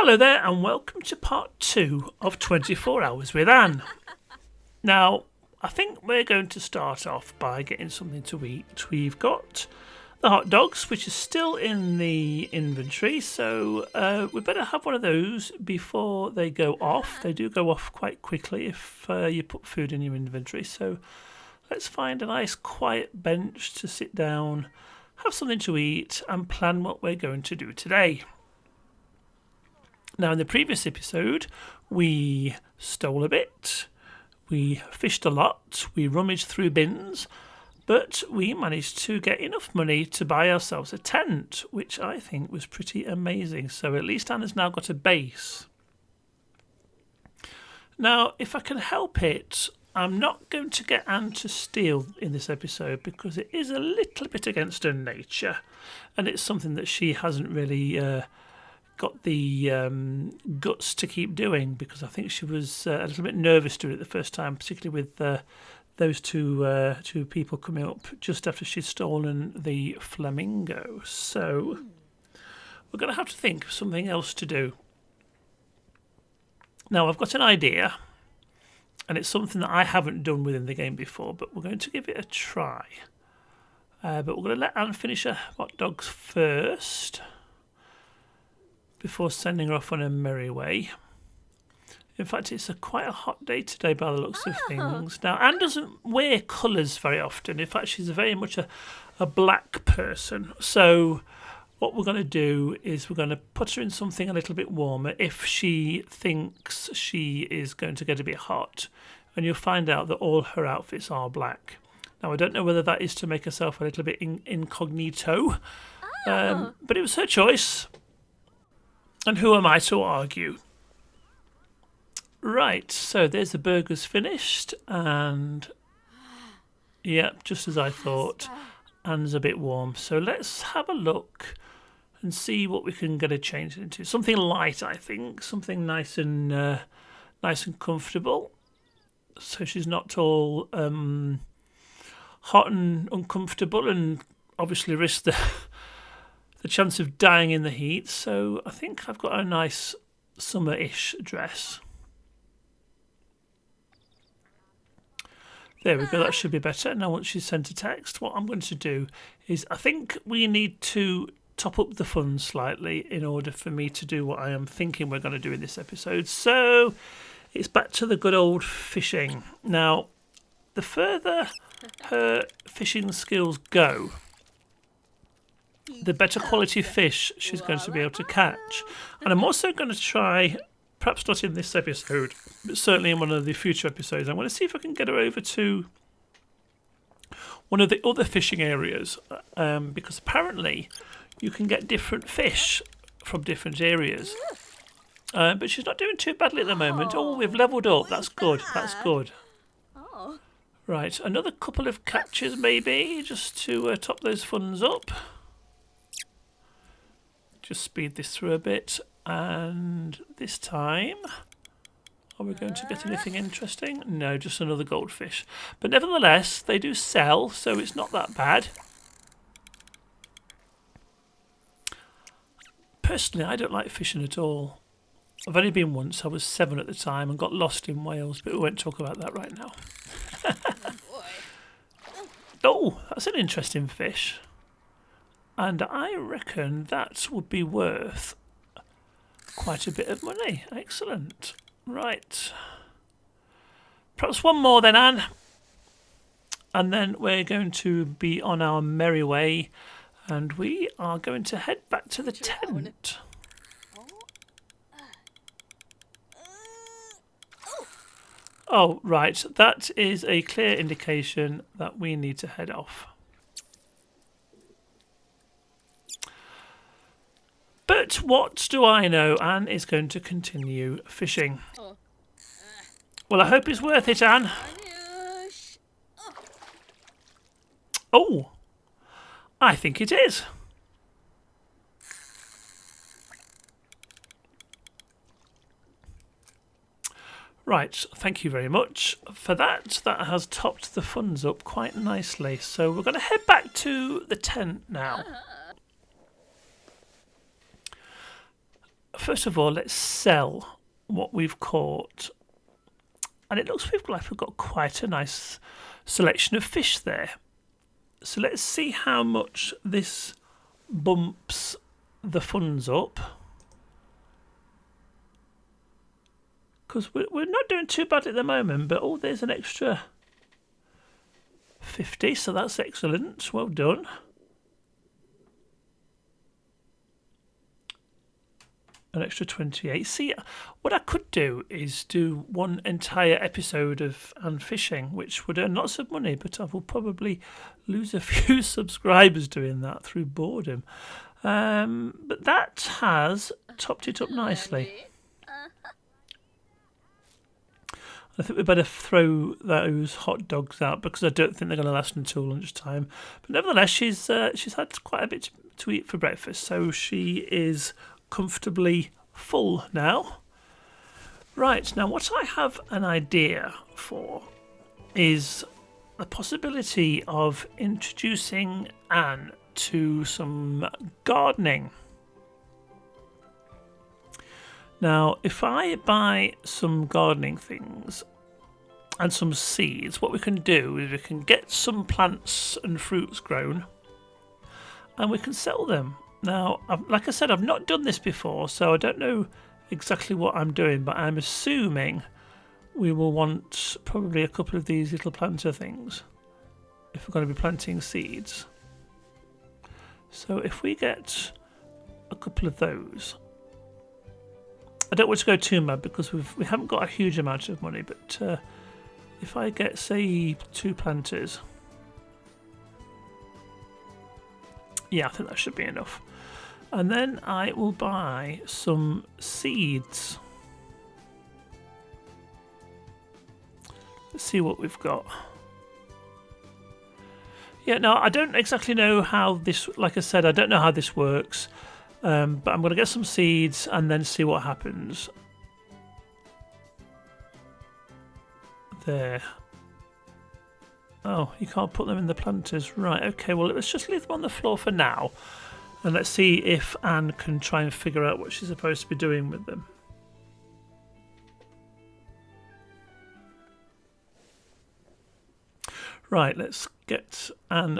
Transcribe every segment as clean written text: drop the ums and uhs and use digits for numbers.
Hello there and welcome to part 2 of 24 Hours with Anne. Now, I think we're going to start off by getting something to eat. We've got the hot dogs, which is still in the inventory, so we better have one of those before they go off. They do go off quite quickly if you put food in your inventory, so let's find a nice quiet bench to sit down, have something to eat and plan what we're going to do today. Now, in the previous episode, we stole a bit, we fished a lot, we rummaged through bins, but we managed to get enough money to buy ourselves a tent, which I think was pretty amazing. So at least Anna's now got a base. Now, if I can help it, I'm not going to get Anne to steal in this episode because it is a little bit against her nature, and it's something that she hasn't really got the guts to keep doing, because I think she was a little bit nervous to do it the first time, particularly with those two people coming up just after she'd stolen the flamingo. So we're going to have to think of something else to do. Now, I've got an idea, and it's something that I haven't done within the game before, but we're going to give it a try. But we're going to let Anne finish her hot dogs first, before sending her off on a merry way. In fact, it's quite a hot day today by the looks of things. Now, Anne doesn't wear colours very often. In fact, she's very much a black person. So what we're going to do is we're going to put her in something a little bit warmer if she thinks she is going to get a bit hot. And you'll find out that all her outfits are black. Now, I don't know whether that is to make herself a little bit incognito, but it was her choice. And who am I to argue? Right, so there's the burgers finished, and yeah, just as I thought, Anne's a bit warm. So let's have a look and see what we can get her changed into. Something light, I think, something nice and comfortable, so she's not all hot and uncomfortable, and obviously risk the chance of dying in the heat. So I think I've got a nice summer-ish dress. There we go, that should be better. Now, once she's sent a text, what I'm going to do is I think we need to top up the funds slightly in order for me to do what I am thinking we're going to do in this episode. So it's back to the good old fishing. Now, the further her fishing skills go, the better quality fish she's going to be able to catch. And I'm also going to try, perhaps not in this episode, but certainly in one of the future episodes, I'm going to see if I can get her over to one of the other fishing areas, because apparently you can get different fish from different areas. But she's not doing too badly at the moment. Oh, we've levelled up. That's good. That's good. Right, another couple of catches maybe, just to top those funds up. Just speed this through a bit, and this time, are we going to get anything interesting? No, just another goldfish. But nevertheless, they do sell, so it's not that bad. Personally, I don't like fishing at all. I've only been once. I was 7 at the time and got lost in Wales, but we won't talk about that right now. Oh, that's an interesting fish. And I reckon that would be worth quite a bit of money. Excellent. Right. Perhaps one more then, Anne. And then we're going to be on our merry way. And we are going to head back to the tent. Oh, right. That is a clear indication that we need to head off. But what do I know? Anne is going to continue fishing. Well, I hope it's worth it, Anne. Oh, I think it is. Right, thank you very much for that. That has topped the funds up quite nicely. So we're going to head back to the tent now. first of all, let's sell what we've caught. And it looks like we've got quite a nice selection of fish there. So let's see how much this bumps the funds up. Because we're not doing too bad at the moment, but oh, there's an extra 50, so that's excellent. Well done. An extra 28. See, what I could do is do one entire episode of and fishing, which would earn lots of money, but I will probably lose a few subscribers doing that through boredom. But that has topped it up nicely. I think we better throw those hot dogs out because I don't think they're going to last until lunchtime. But nevertheless, she's had quite a bit to eat for breakfast, so she is comfortably full now. Right, now what I have an idea for is the possibility of introducing Anne to some gardening. Now, if I buy some gardening things and some seeds, what we can do is we can get some plants and fruits grown and we can sell them. Now, like I said, I've not done this before, so I don't know exactly what I'm doing, but I'm assuming we will want probably a couple of these little planter things if we're going to be planting seeds. So if we get a couple of those, I don't want to go too mad because we haven't got a huge amount of money, but if I get, say, 2 planters, yeah, I think that should be enough. And then I will buy some seeds. Let's see what we've got. Yeah, no, I don't exactly know how this, like I said, I don't know how this works. But I'm going to get some seeds and then see what happens. There. Oh, you can't put them in the planters. Right, okay, well, let's just leave them on the floor for now. And let's see if Anne can try and figure out what she's supposed to be doing with them. Right, let's get Anne.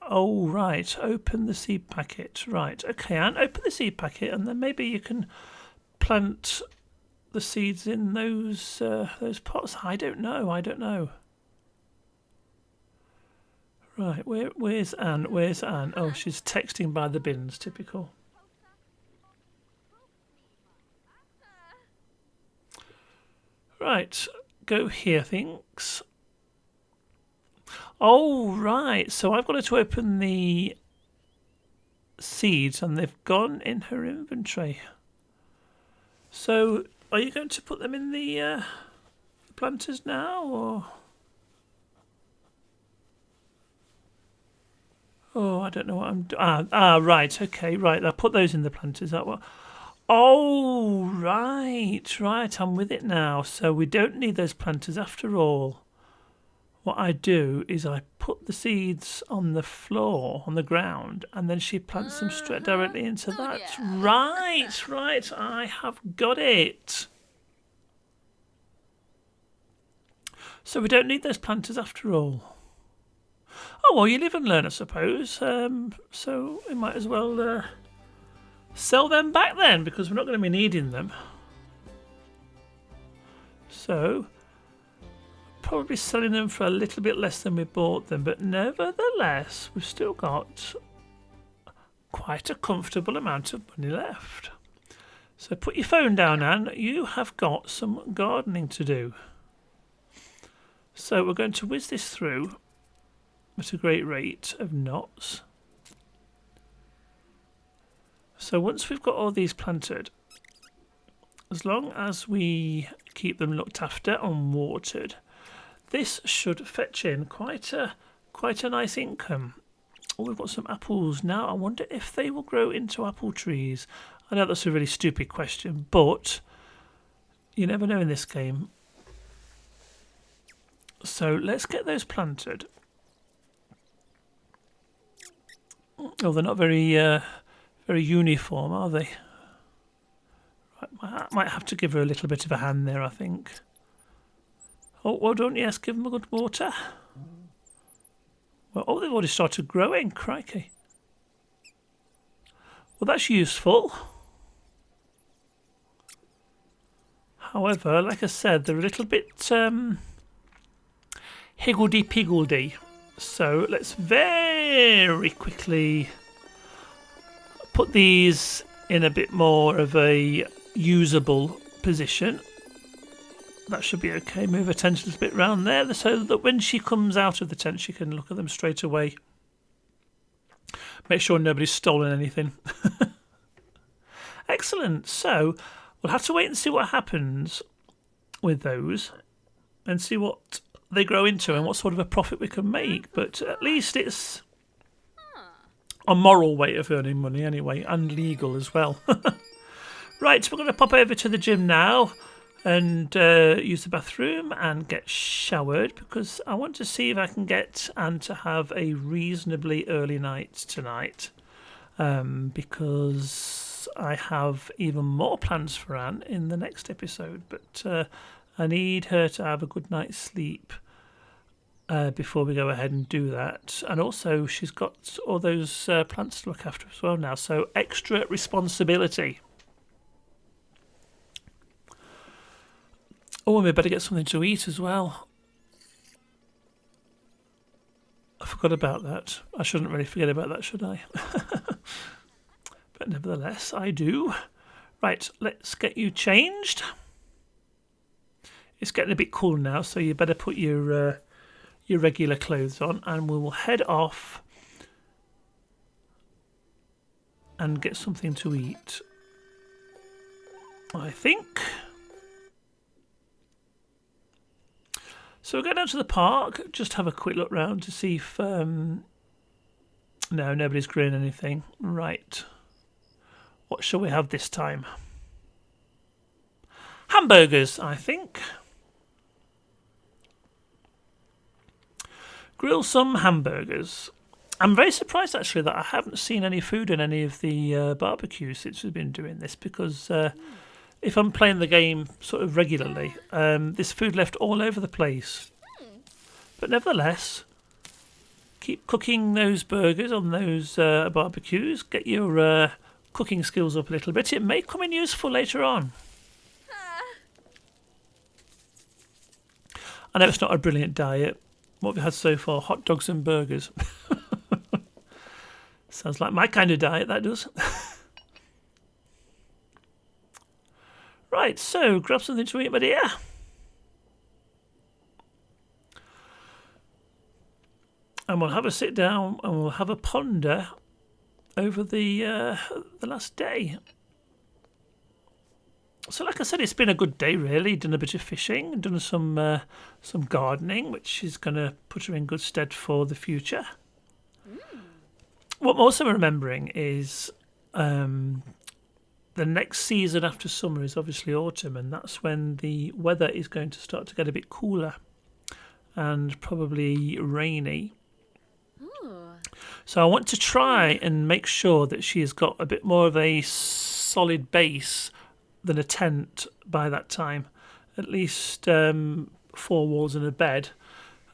Oh, right, open the seed packet. Right, okay, Anne, open the seed packet and then maybe you can plant the seeds in those pots. I don't know. Right, where's Anne? Where's Anne? Oh, she's texting by the bins, typical. Right, go here, thanks. Oh, right, so I've got her to open the seeds and they've gone in her inventory. So, are you going to put them in the planters now, or...? Oh, I don't know what I'm doing. Right, okay, right. I'll put those in the planters. That one. Oh, right. I'm with it now. So we don't need those planters after all. What I do is I put the seeds on the floor, on the ground, and then she plants them straight directly into that. Yeah. Right. I have got it. So we don't need those planters after all. Oh, well, you live and learn, I suppose. So we might as well sell them back then, because we're not going to be needing them. So, probably selling them for a little bit less than we bought them, but nevertheless, we've still got quite a comfortable amount of money left. So put your phone down, Anne. You have got some gardening to do. So we're going to whiz this through at a great rate of knots. So once we've got all these planted, as long as we keep them looked after and watered, this should fetch in quite a nice income. Oh, we've got some apples now. I wonder if they will grow into apple trees. I know that's a really stupid question, but you never know in this game. So let's get those planted. Oh, they're not very uniform, are they? I might have to give her a little bit of a hand there, I think. Oh, well done, yes, give them a good water. Well, oh, they've already started growing, crikey. Well, that's useful. However, like I said, they're a little bit higgledy-piggledy. So let's very quickly put these in a bit more of a usable position. That should be okay. Move her tent a little bit round there so that when she comes out of the tent she can look at them straight away. Make sure nobody's stolen anything. Excellent. So we'll have to wait and see what happens with those and see what they grow into and what sort of a profit we can make. But at least it's a moral way of earning money anyway, and legal as well. Right, we're going to pop over to the gym now and use the bathroom and get showered because I want to see if I can get Anne to have a reasonably early night tonight, because I have even more plans for Anne in the next episode, but I need her to have a good night's sleep before we go ahead and do that. And also she's got all those plants to look after as well now, so extra responsibility. Oh, and we better get something to eat as well. I forgot about that. I shouldn't really forget about that, should I? But nevertheless, I do. Right, let's get you changed. It's getting a bit cool now, so you better put your regular clothes on, and we will head off and get something to eat, I think. So we'll go down to the park, just have a quick look round to see if... no, nobody's growing anything. Right. What shall we have this time? Hamburgers, I think. Grill some hamburgers. I'm very surprised actually that I haven't seen any food in any of the barbecues since we've been doing this, because if I'm playing the game sort of regularly, there's food left all over the place. But nevertheless, keep cooking those burgers on those barbecues. Get your cooking skills up a little bit. It may come in useful later on. I know it's not a brilliant diet. What we've had so far, hot dogs and burgers. Sounds like my kind of diet, that does. Right, so grab something to eat, my dear. And we'll have a sit down and we'll have a ponder over the last day. So like I said, it's been a good day really. Done a bit of fishing, done some gardening, which is going to put her in good stead for the future. What I'm also remembering is the next season after summer is obviously autumn, and that's when the weather is going to start to get a bit cooler and probably rainy. So I want to try and make sure that she has got a bit more of a solid base than a tent by that time. At least 4 walls and a bed.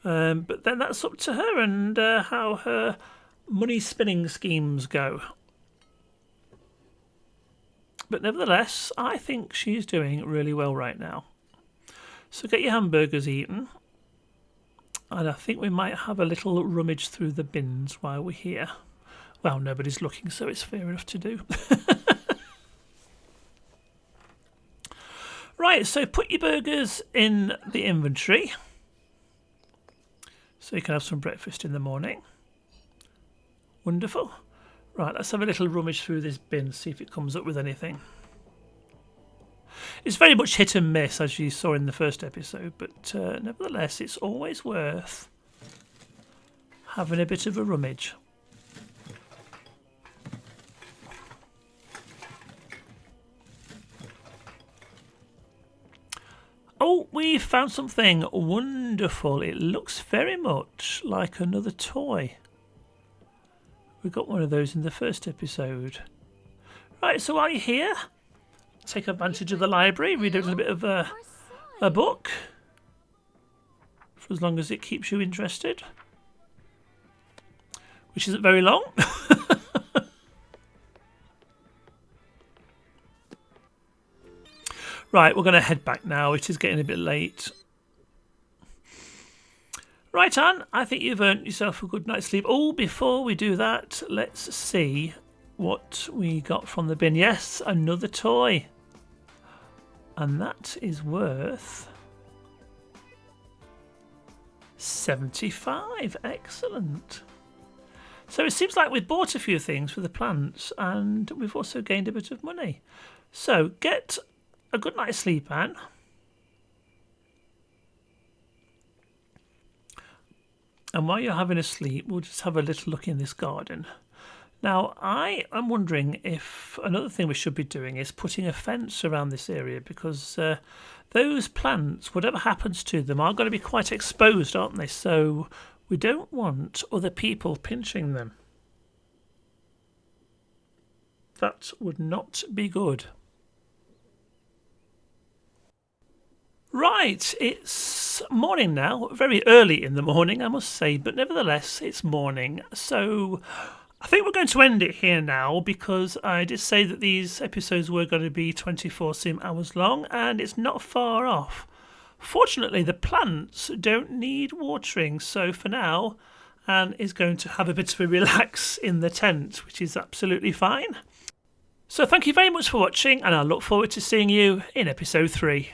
But then that's up to her and how her money spinning schemes go. But nevertheless, I think she's doing really well right now. So get your hamburgers eaten. And I think we might have a little rummage through the bins while we're here. Well, nobody's looking, so it's fair enough to do. Right, so put your burgers in the inventory. So you can have some breakfast in the morning. Wonderful. Right, let's have a little rummage through this bin, see if it comes up with anything. It's very much hit and miss, as you saw in the first episode, but nevertheless, it's always worth having a bit of a rummage. Oh, we found something wonderful. It looks very much like another toy. We got one of those in the first episode. Right, so while you're here, take advantage of the library, read a little bit of a book, for as long as it keeps you interested, which isn't very long. Right, we're going to head back now. It is getting a bit late. Right, Anne, I think you've earned yourself a good night's sleep. Oh, before we do that, let's see what we got from the bin. Yes, another toy. And that is worth 75. Excellent. So it seems like we've bought a few things for the plants and we've also gained a bit of money. So get a good night's sleep, Anne. And while you're having a sleep, we'll just have a little look in this garden. Now, I am wondering if another thing we should be doing is putting a fence around this area, because those plants, whatever happens to them, are going to be quite exposed, aren't they? So we don't want other people pinching them. That would not be good. Right, it's morning now, very early in the morning, I must say, but nevertheless, it's morning. So I think we're going to end it here now, because I did say that these episodes were going to be 24 sim hours long, and it's not far off. Fortunately, the plants don't need watering, so for now, Anne is going to have a bit of a relax in the tent, which is absolutely fine. So thank you very much for watching, and I look forward to seeing you in episode 3.